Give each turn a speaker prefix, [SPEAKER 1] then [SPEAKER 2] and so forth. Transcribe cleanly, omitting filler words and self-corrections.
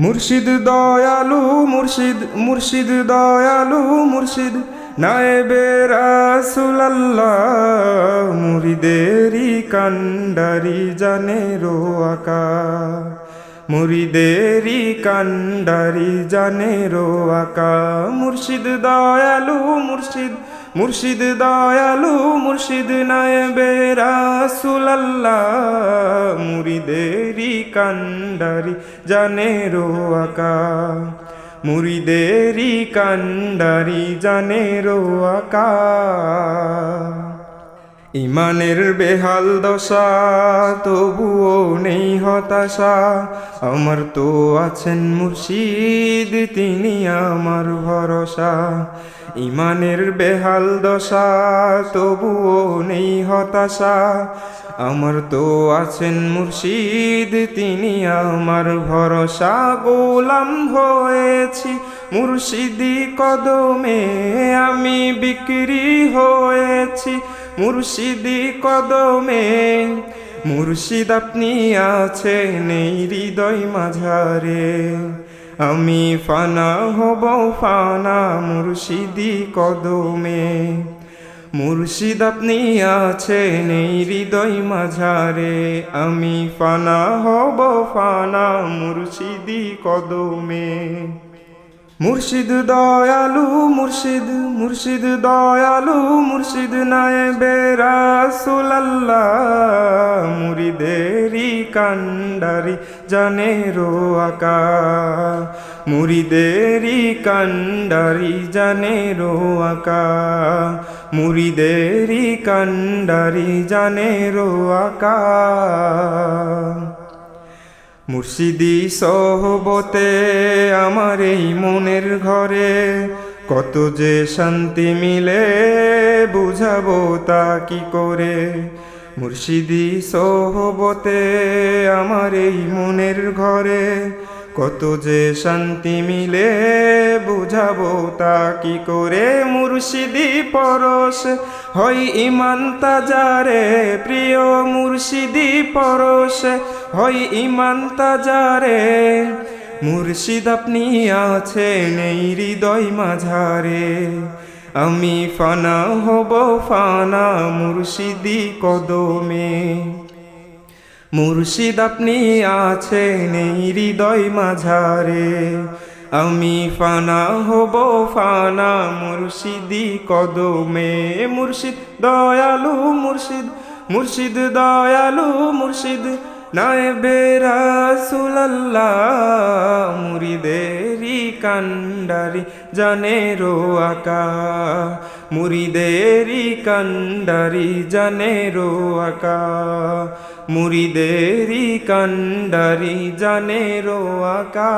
[SPEAKER 1] মুর্শিদ দয়ালু মুর্শিদ মুর্শিদ দয়ালু মুর্শিদ নায়েবে রাসূলুল্লাহ মুরিদেরি কান্ডারি জানে রো আকা মুরিদেরি কান্ডারি জানে রো আকা মুর্শিদ দয়ালু মুর্শিদ মুর্শিদ দয়ালু মুর্শিদ নায়েবে রাসূলুল্লাহ মুরিদেরি কান্ডারি জানে রো আকা মুরিদেরি কান্ডারি জানে রো আকা ইমানের বেহাল দশা তবুও নেই হতাশা আমার তো আছেন মুর্শিদ তিনি আমার ভরসা ইমানের বেহাল দশা তবুও নেই হতাশা আমার তো আছেন মুর্শিদ তিনি আমার ভরসা গোলাম হয়েছি মুর্শিদি কদমে আমি বিক্রি হয়েছি মুর্শিদি কদমে মুর্শিদ আপনি আছেন এই হৃদয় মাঝারে আমি ফানা হব ফানা মুর্শিদি কদমে মুর্শিদ আপনি আছেন এই হৃদয় মাঝারে আমি ফানা হব ফানা মুর্শিদি কদমে মুর্শিদ দয়ালু মুর্শিদ মুর্শিদ দয়ালু মুর্শিদ নায়েবে রাসূলুল্লাহ মুরিদেরি কান্ডারি জানে রো আকা মুরিদেরি কান্ডারি জানে রো আকা মুরিদেরি কান্ডারি জানে রো আকা মুর্শিদি সহবতে আমার এই মনের ঘরে কত যে শান্তি মিলে বুঝাবো তা কি করে মুর্শিদি সহবতে আমার এই মনের ঘরে কত যে শান্তি মিলে বুঝাবো তা কি করে মুর্শিদি পরশ হয় ইমান তাজারে প্রিয় মুর্শিদি পরশ হয় ইমান তাজারে মুর্শিদ আপনি আছেন এই হৃদয় মাঝারে আমি ফানা হব ফানা মুর্শিদি কদমে মুর্শিদ আপনি আছেন এই হৃদয় মাঝারে আমি ফানা হব ফানা মুর্শিদি কদমে মুর্শিদ দয়ালু মুর্শিদ মুর্শিদ দয়ালু মুর্শিদ নায়েবে রাসূলুল্লাহ মুরিদেরি কান্ডারি জানে রো আকা মুরিদেরি কান্ডারি জানে রো আকা মুরিদেরি কান্ডারি জানে রো আকা